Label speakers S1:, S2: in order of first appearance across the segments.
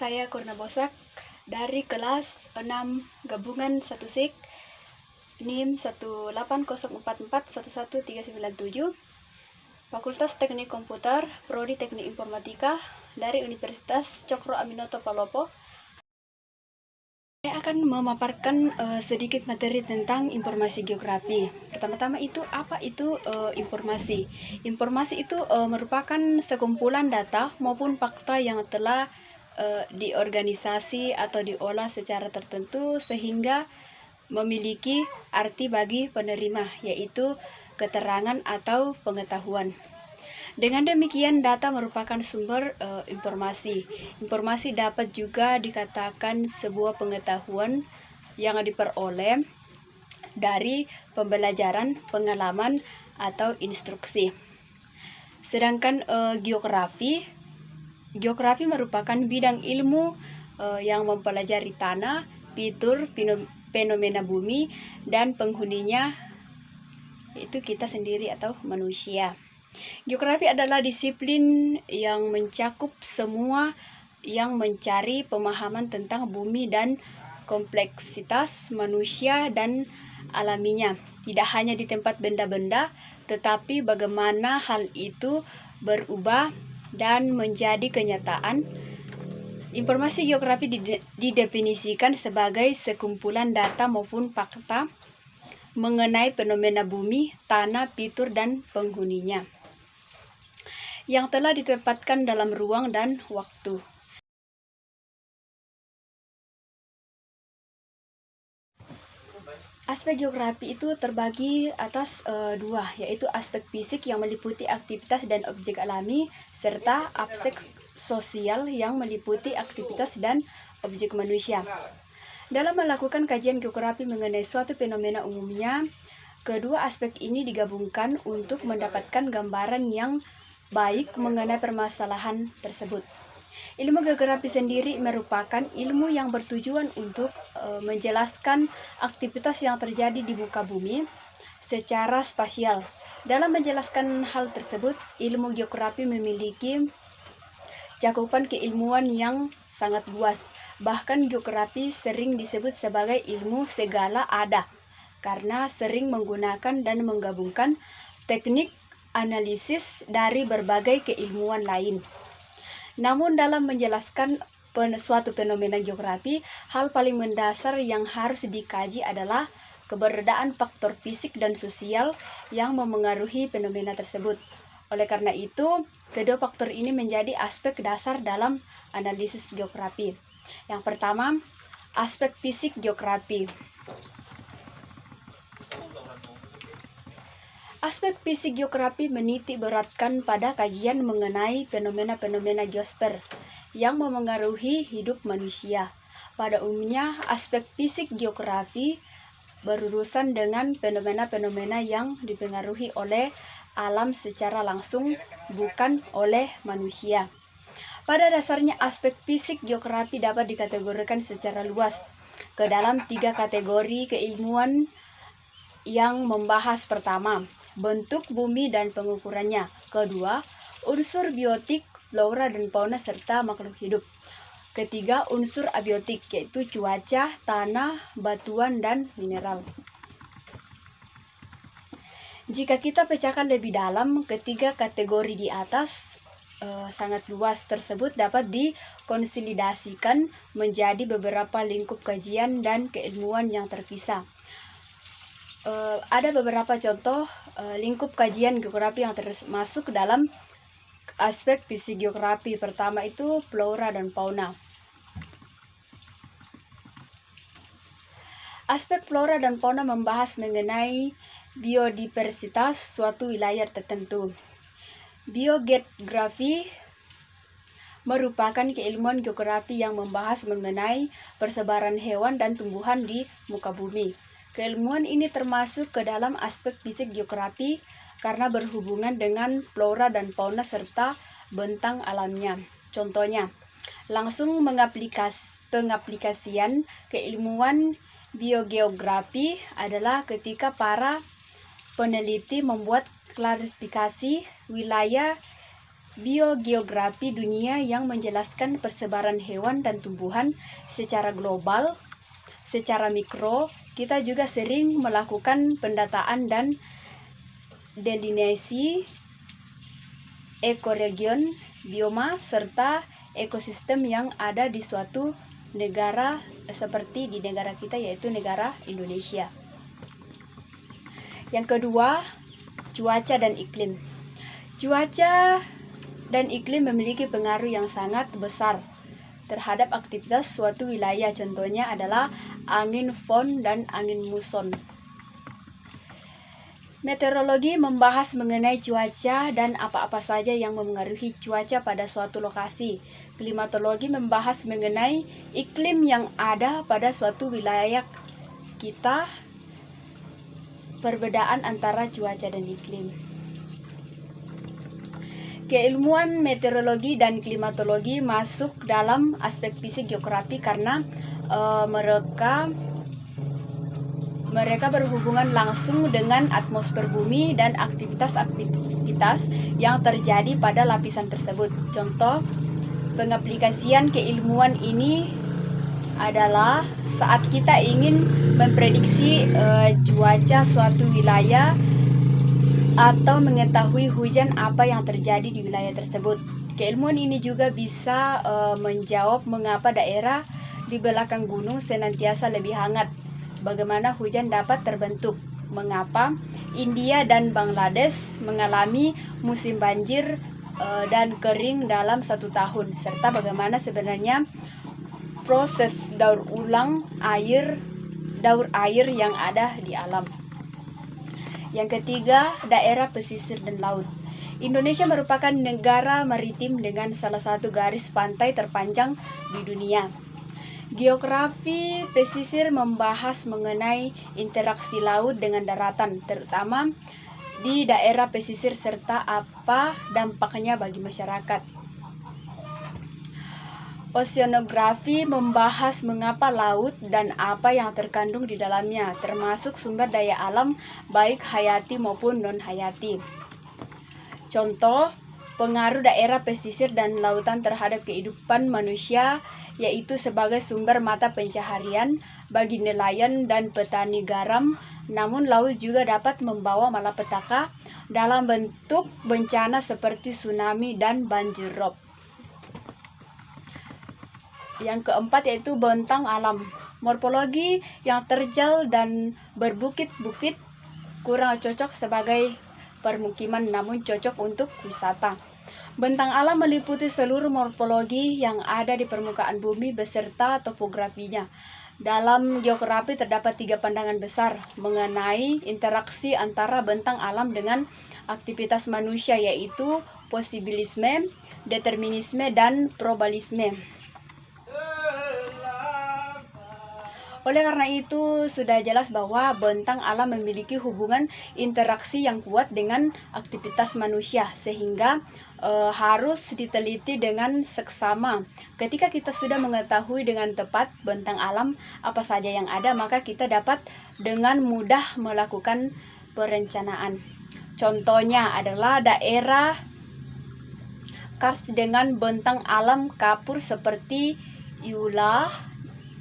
S1: saya Kurna Bosak dari kelas 6 gabungan 1 SIK NIM 18044111397 Fakultas Teknik Komputer Prodi Teknik Informatika dari Universitas Cokro Aminoto Palopo. Saya akan memaparkan sedikit materi tentang informasi geografi. Pertama-tama itu apa itu informasi? Informasi itu merupakan sekumpulan data maupun fakta yang telah diorganisasi atau diolah secara tertentu sehingga memiliki arti bagi penerima, yaitu keterangan atau pengetahuan. Dengan demikian, data merupakan sumber informasi. Informasi dapat juga dikatakan sebuah pengetahuan yang diperoleh dari pembelajaran, pengalaman, atau instruksi. Sedangkan geografi merupakan bidang ilmu yang mempelajari tanah, fitur, fenomena bumi, dan penghuninya, yaitu kita sendiri atau manusia. Geografi adalah disiplin yang mencakup semua yang mencari pemahaman tentang bumi dan kompleksitas manusia dan alaminya. Tidak hanya di tempat benda-benda, tetapi bagaimana hal itu berubah dan menjadi kenyataan. Informasi geografi didefinisikan sebagai sekumpulan data maupun fakta mengenai fenomena bumi, tanah, fitur, dan penghuninya yang telah ditempatkan dalam ruang dan waktu. Aspek geografi itu terbagi atas dua, yaitu aspek fisik yang meliputi aktivitas dan objek alami, serta aspek sosial yang meliputi aktivitas dan objek manusia. Dalam melakukan kajian geografi mengenai suatu fenomena umumnya, kedua aspek ini digabungkan untuk mendapatkan gambaran yang baik mengenai permasalahan tersebut. Ilmu geografi sendiri merupakan ilmu yang bertujuan untuk menjelaskan aktivitas yang terjadi di muka bumi secara spasial. Dalam menjelaskan hal tersebut, ilmu geografi memiliki cakupan keilmuan yang sangat luas. Bahkan geografi sering disebut sebagai ilmu segala ada karena sering menggunakan dan menggabungkan teknik analisis dari berbagai keilmuan lain. Namun dalam menjelaskan suatu fenomena geografi, hal paling mendasar yang harus dikaji adalah keberadaan faktor fisik dan sosial yang memengaruhi fenomena tersebut. Oleh karena itu, kedua faktor ini menjadi aspek dasar dalam analisis geografi. Yang pertama, aspek fisik geografi. Aspek fisik geografi menitik beratkan pada kajian mengenai fenomena-fenomena geosfer yang memengaruhi hidup manusia. Pada umumnya, aspek fisik geografi berurusan dengan fenomena-fenomena yang dipengaruhi oleh alam secara langsung, bukan oleh manusia. Pada dasarnya, aspek fisik geografi dapat dikategorikan secara luas ke dalam 3 kategori keilmuan yang membahas: pertama, bentuk bumi dan pengukurannya; kedua, unsur biotik, flora dan fauna serta makhluk hidup; ketiga, unsur abiotik, yaitu cuaca, tanah, batuan, dan mineral. Jika kita pecahkan lebih dalam, ketiga kategori di atas sangat luas tersebut dapat dikonsolidasikan menjadi beberapa lingkup kajian dan keilmuan yang terpisah. Ada beberapa contoh lingkup kajian geografi yang termasuk dalam aspek fisik geografi. Pertama itu flora dan fauna. Aspek flora dan fauna membahas mengenai biodiversitas suatu wilayah tertentu. Biogeografi merupakan keilmuan geografi yang membahas mengenai persebaran hewan dan tumbuhan di muka bumi. Keilmuan ini termasuk ke dalam aspek fisik geografi karena berhubungan dengan flora dan fauna serta bentang alamnya. Contohnya, langsung pengaplikasian keilmuan biogeografi adalah ketika para peneliti membuat klasifikasi wilayah biogeografi dunia yang menjelaskan persebaran hewan dan tumbuhan secara global. Secara mikro, kita juga sering melakukan pendataan dan delineasi ekoregion, bioma, serta ekosistem yang ada di suatu negara seperti di negara kita, yaitu negara Indonesia. Yang kedua, cuaca dan iklim. Cuaca dan iklim memiliki pengaruh yang sangat besar terhadap aktivitas suatu wilayah. Contohnya adalah angin fon dan angin muson. Meteorologi membahas mengenai cuaca dan apa-apa saja yang memengaruhi cuaca pada suatu lokasi. Klimatologi membahas mengenai iklim yang ada pada suatu wilayah kita, perbedaan antara cuaca dan iklim. Keilmuan meteorologi dan klimatologi masuk dalam aspek fisik geografi karena mereka berhubungan langsung dengan atmosfer bumi dan aktivitas-aktivitas yang terjadi pada lapisan tersebut. Contoh pengaplikasian keilmuan ini adalah saat kita ingin memprediksi cuaca suatu wilayah atau mengetahui hujan apa yang terjadi di wilayah tersebut. Keilmuan ini juga bisa menjawab mengapa daerah di belakang gunung senantiasa lebih hangat, bagaimana hujan dapat terbentuk, mengapa India dan Bangladesh mengalami musim banjir dan kering dalam 1 tahun, serta bagaimana sebenarnya proses daur air yang ada di alam. Yang ketiga, daerah pesisir dan laut. Indonesia merupakan negara maritim dengan salah satu garis pantai terpanjang di dunia. Geografi pesisir membahas mengenai interaksi laut dengan daratan, terutama di daerah pesisir serta apa dampaknya bagi masyarakat. Oceanografi membahas mengapa laut dan apa yang terkandung di dalamnya, termasuk sumber daya alam baik hayati maupun non-hayati. Contoh, pengaruh daerah pesisir dan lautan terhadap kehidupan manusia, yaitu sebagai sumber mata pencaharian bagi nelayan dan petani garam. Namun laut juga dapat membawa malapetaka dalam bentuk bencana seperti tsunami dan banjir rob. Yang keempat yaitu bentang alam. Morfologi yang terjal dan berbukit-bukit kurang cocok sebagai permukiman, namun cocok untuk wisata. Bentang alam meliputi seluruh morfologi yang ada di permukaan bumi beserta topografinya. Dalam geografi terdapat 3 pandangan besar mengenai interaksi antara bentang alam dengan aktivitas manusia, yaitu posibilisme, determinisme, dan probabilisme. Oleh karena itu, sudah jelas bahwa bentang alam memiliki hubungan interaksi yang kuat dengan aktivitas manusia, sehingga harus diteliti dengan seksama. Ketika kita sudah mengetahui dengan tepat bentang alam apa saja yang ada, maka kita dapat dengan mudah melakukan perencanaan. Contohnya adalah daerah karst dengan bentang alam kapur seperti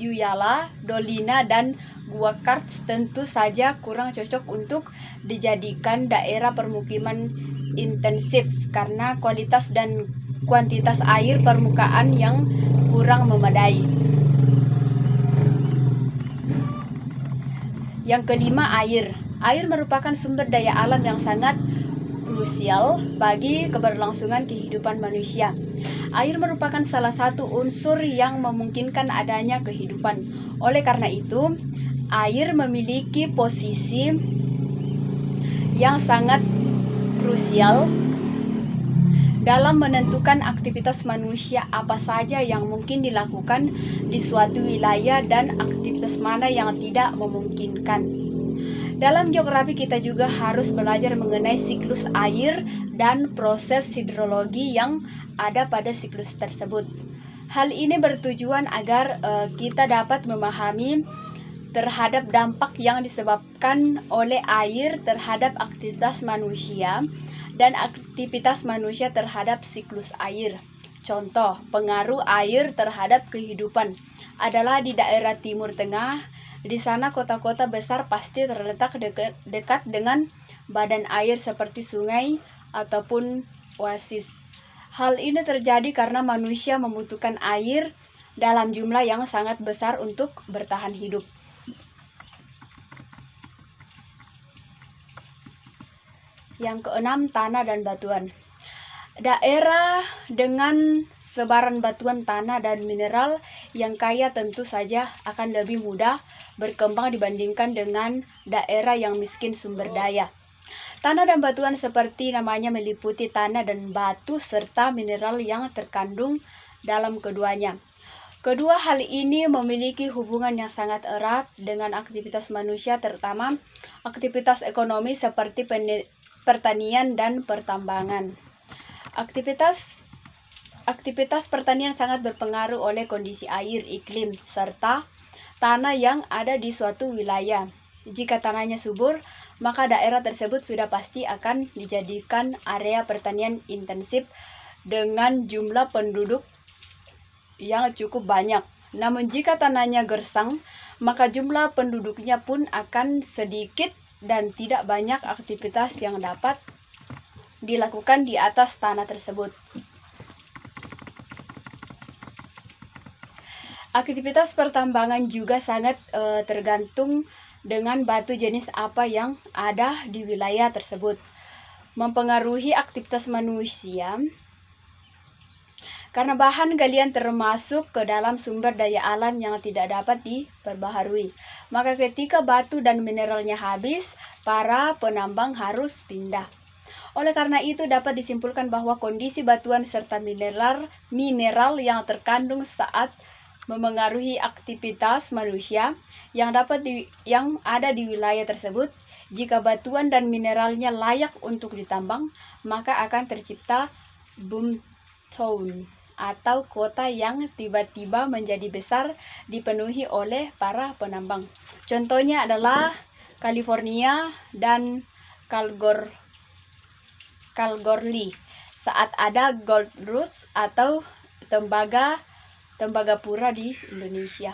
S1: Uyala, Dolina, dan Gua Karst tentu saja kurang cocok untuk dijadikan daerah permukiman intensif karena kualitas dan kuantitas air permukaan yang kurang memadai. Yang kelima, air. Air merupakan sumber daya alam yang sangat krusial bagi keberlangsungan kehidupan manusia. Air merupakan salah satu unsur yang memungkinkan adanya kehidupan. Oleh karena itu, air memiliki posisi yang sangat krusial dalam menentukan aktivitas manusia apa saja yang mungkin dilakukan di suatu wilayah dan aktivitas mana yang tidak memungkinkan. Dalam geografi kita juga harus belajar mengenai siklus air dan proses hidrologi yang ada pada siklus tersebut. Hal ini bertujuan agar kita dapat memahami terhadap dampak yang disebabkan oleh air terhadap aktivitas manusia dan aktivitas manusia terhadap siklus air. Contoh, pengaruh air terhadap kehidupan adalah di daerah Timur Tengah. Di sana kota-kota besar pasti terletak dekat dengan badan air seperti sungai ataupun oasis. Hal ini terjadi karena manusia membutuhkan air dalam jumlah yang sangat besar untuk bertahan hidup. Yang keenam, tanah dan batuan. Daerah dengan sebaran batuan, tanah, dan mineral yang kaya tentu saja akan lebih mudah berkembang dibandingkan dengan daerah yang miskin sumber daya. Tanah dan batuan seperti namanya meliputi tanah dan batu serta mineral yang terkandung dalam keduanya. Kedua hal ini memiliki hubungan yang sangat erat dengan aktivitas manusia, terutama aktivitas ekonomi seperti pertanian dan pertambangan. Aktivitas pertanian sangat berpengaruh oleh kondisi air, iklim, serta tanah yang ada di suatu wilayah. Jika tanahnya subur, maka daerah tersebut sudah pasti akan dijadikan area pertanian intensif dengan jumlah penduduk yang cukup banyak. Namun jika tanahnya gersang, maka jumlah penduduknya pun akan sedikit dan tidak banyak aktivitas yang dapat dilakukan di atas tanah tersebut. Aktivitas pertambangan juga sangat tergantung dengan batu jenis apa yang ada di wilayah tersebut, mempengaruhi aktivitas manusia. Karena bahan galian termasuk ke dalam sumber daya alam yang tidak dapat diperbaharui, maka ketika batu dan mineralnya habis, para penambang harus pindah. Oleh karena itu dapat disimpulkan bahwa kondisi batuan serta mineral yang terkandung saat memengaruhi aktivitas manusia yang ada di wilayah tersebut. Jika batuan dan mineralnya layak untuk ditambang, maka akan tercipta boom town atau kota yang tiba-tiba menjadi besar dipenuhi oleh para penambang. Contohnya adalah California dan Calgary saat ada gold rush atau tembaga pura di Indonesia.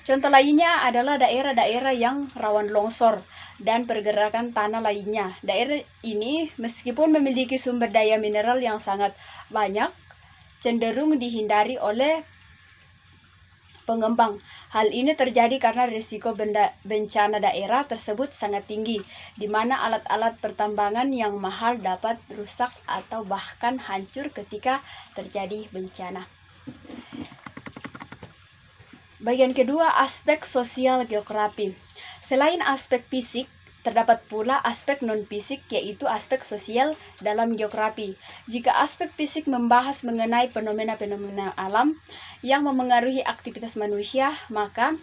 S1: Contoh lainnya adalah daerah-daerah yang rawan longsor dan pergerakan tanah lainnya. Daerah ini meskipun memiliki sumber daya mineral yang sangat banyak, cenderung dihindari oleh pengembang. Hal ini terjadi karena risiko bencana daerah tersebut sangat tinggi, di mana alat-alat pertambangan yang mahal dapat rusak atau bahkan hancur ketika terjadi bencana. Bagian kedua, aspek sosial geografi. Selain aspek fisik, terdapat pula aspek non-fisik, yaitu aspek sosial dalam geografi. Jika aspek fisik membahas mengenai fenomena-fenomena alam yang memengaruhi aktivitas manusia, maka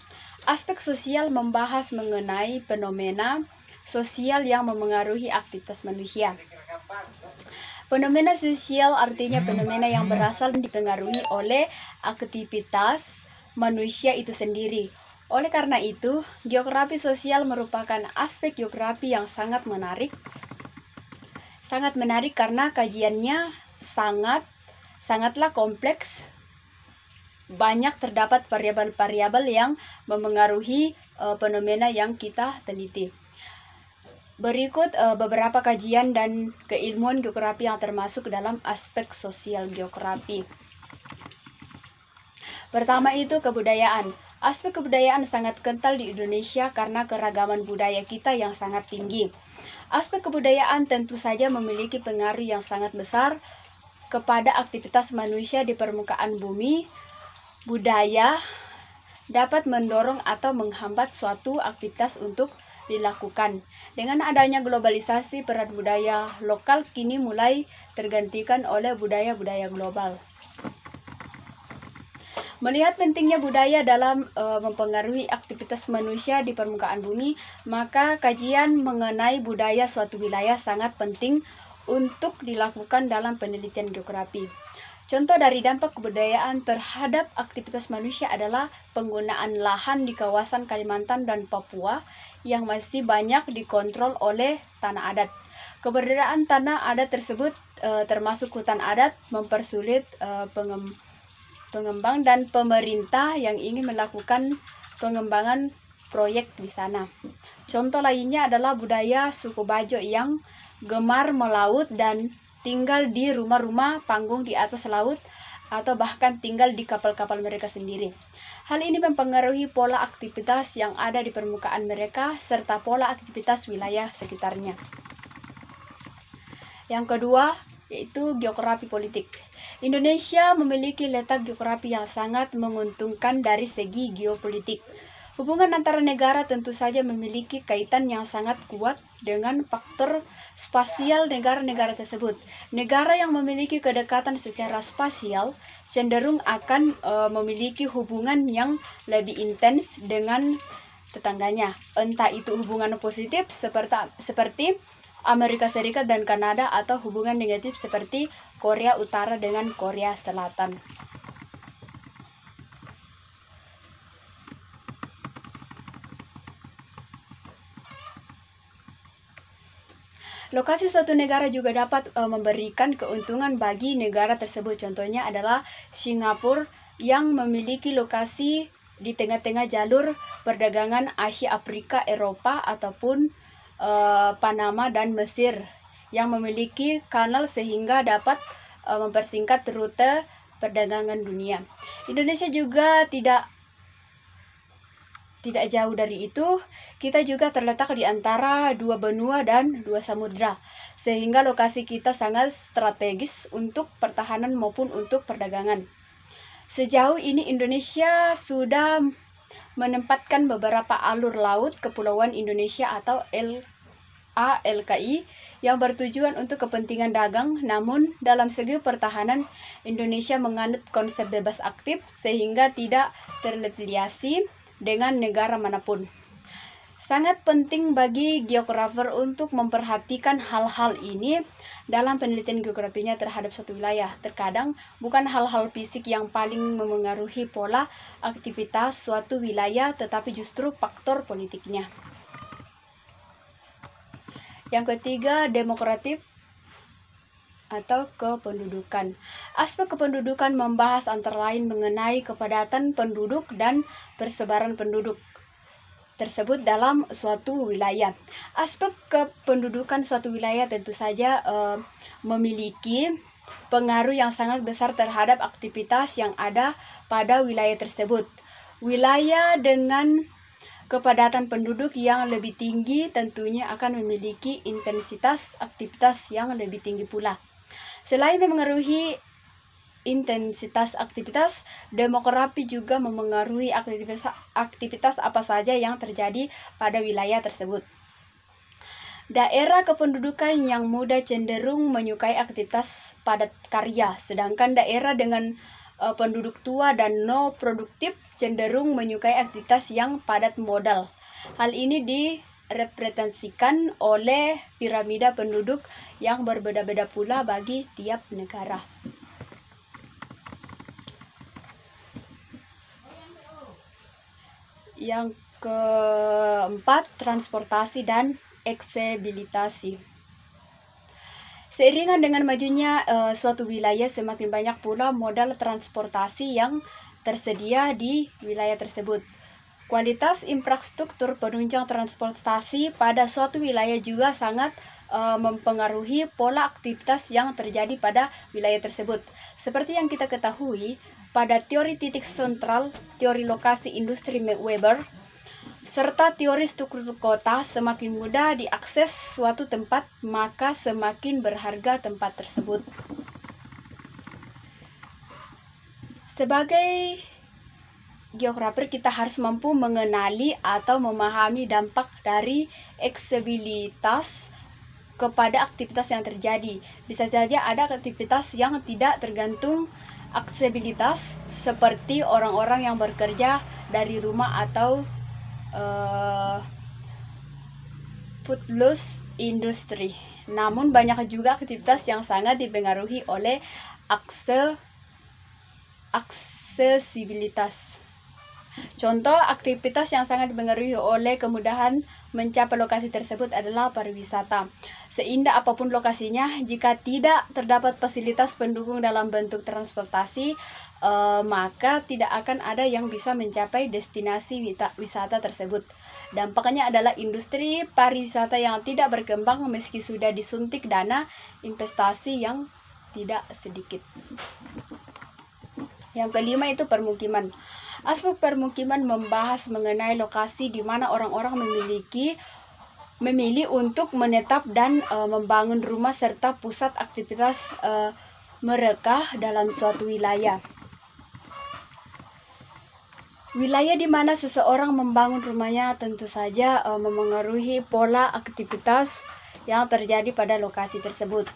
S1: aspek sosial membahas mengenai fenomena sosial yang memengaruhi aktivitas manusia. Fenomena sosial artinya fenomena yang berasal dan dipengaruhi oleh aktivitas manusia itu sendiri. Oleh karena itu, geografi sosial merupakan aspek geografi yang sangat menarik karena kajiannya sangatlah kompleks. Banyak terdapat variabel-variabel yang memengaruhi fenomena yang kita teliti. Berikut beberapa kajian dan keilmuan geografi yang termasuk dalam aspek sosial geografi. Pertama itu kebudayaan. Aspek kebudayaan sangat kental di Indonesia karena keragaman budaya kita yang sangat tinggi. Aspek kebudayaan tentu saja memiliki pengaruh yang sangat besar kepada aktivitas manusia di permukaan bumi. Budaya dapat mendorong atau menghambat suatu aktivitas untuk dilakukan. Dengan adanya globalisasi, peran budaya lokal kini mulai tergantikan oleh budaya-budaya global. Melihat pentingnya budaya dalam mempengaruhi aktivitas manusia di permukaan bumi, maka kajian mengenai budaya suatu wilayah sangat penting untuk dilakukan dalam penelitian geografi. Contoh dari dampak kebudayaan terhadap aktivitas manusia adalah penggunaan lahan di kawasan Kalimantan dan Papua yang masih banyak dikontrol oleh tanah adat. Keberadaan tanah adat tersebut termasuk hutan adat mempersulit pengembang dan pemerintah yang ingin melakukan pengembangan proyek di sana. Contoh lainnya adalah budaya suku Bajo yang gemar melaut dan tinggal di rumah-rumah panggung di atas laut atau bahkan tinggal di kapal-kapal mereka sendiri. Hal ini mempengaruhi pola aktivitas yang ada di permukaan mereka serta pola aktivitas wilayah sekitarnya. Yang kedua, yaitu geografi politik. Indonesia memiliki letak geografi yang sangat menguntungkan dari segi geopolitik. Hubungan antara negara tentu saja memiliki kaitan yang sangat kuat dengan faktor spasial negara-negara tersebut. Negara yang memiliki kedekatan secara spasial cenderung akan memiliki hubungan yang lebih intens dengan tetangganya. Entah itu hubungan positif seperti Amerika Serikat dan Kanada atau hubungan negatif seperti Korea Utara dengan Korea Selatan. Lokasi suatu negara juga dapat memberikan keuntungan bagi negara tersebut. Contohnya adalah Singapura yang memiliki lokasi di tengah-tengah jalur perdagangan Asia, Afrika, Eropa, ataupun Panama dan Mesir yang memiliki kanal sehingga dapat mempersingkat rute perdagangan dunia. Indonesia juga tidak jauh dari itu, kita juga terletak di antara dua benua dan dua samudra, sehingga lokasi kita sangat strategis untuk pertahanan maupun untuk perdagangan. Sejauh ini Indonesia sudah menempatkan beberapa alur laut Kepulauan Indonesia atau LKI yang bertujuan untuk kepentingan dagang, namun dalam segi pertahanan Indonesia menganut konsep bebas aktif sehingga tidak terafiliasi dengan negara manapun. Sangat penting bagi geografer untuk memperhatikan hal-hal ini dalam penelitian geografinya terhadap suatu wilayah. Terkadang bukan hal-hal fisik yang paling memengaruhi pola aktivitas suatu wilayah, tetapi justru faktor politiknya. Yang ketiga, demokratif atau kependudukan. Aspek kependudukan membahas antara lain mengenai kepadatan penduduk dan persebaran penduduk tersebut dalam suatu wilayah. Aspek kependudukan suatu wilayah tentu saja memiliki pengaruh yang sangat besar terhadap aktivitas yang ada pada wilayah tersebut. Wilayah dengan kepadatan penduduk yang lebih tinggi tentunya akan memiliki intensitas aktivitas yang lebih tinggi pula. Selain memengaruhi intensitas aktivitas, demografi juga memengaruhi aktivitas apa saja yang terjadi pada wilayah tersebut. Daerah kependudukan yang muda cenderung menyukai aktivitas padat karya, sedangkan daerah dengan penduduk tua dan no produktif cenderung menyukai aktivitas yang padat modal. Hal ini direpresentasikan oleh piramida penduduk yang berbeda-beda pula bagi tiap negara. Yang keempat, transportasi dan aksesibilitas. Seiringan dengan majunya suatu wilayah, semakin banyak pula modal transportasi yang tersedia di wilayah tersebut. Kualitas infrastruktur penunjang transportasi pada suatu wilayah juga sangat mempengaruhi pola aktivitas yang terjadi pada wilayah tersebut. Seperti yang kita ketahui, pada teori titik sentral, teori lokasi industri Weber, serta teori struktur kota, semakin mudah diakses suatu tempat, maka semakin berharga tempat tersebut. Sebagai geografer, kita harus mampu mengenali atau memahami dampak dari aksesibilitas kepada aktivitas yang terjadi. Bisa saja ada aktivitas yang tidak tergantung aksesibilitas, seperti orang-orang yang bekerja dari rumah atau footloose industri. Namun banyak juga aktivitas yang sangat dipengaruhi oleh aksesibilitas. Contoh aktivitas yang sangat dipengaruhi oleh kemudahan mencapai lokasi tersebut adalah pariwisata. Seindah apapun lokasinya, jika tidak terdapat fasilitas pendukung dalam bentuk transportasi, maka tidak akan ada yang bisa mencapai destinasi wisata tersebut. Dampaknya adalah industri pariwisata yang tidak berkembang meski sudah disuntik dana investasi yang tidak sedikit. Yang kelima itu permukiman. Aspek permukiman membahas mengenai lokasi di mana orang-orang memilih untuk menetap dan membangun rumah serta pusat aktivitas mereka dalam suatu wilayah. Wilayah di mana seseorang membangun rumahnya tentu saja memengaruhi pola aktivitas yang terjadi pada lokasi tersebut.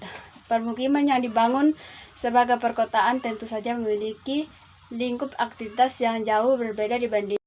S1: Permukiman yang dibangun sebagai perkotaan tentu saja memiliki lingkup aktivitas yang jauh berbeda dibanding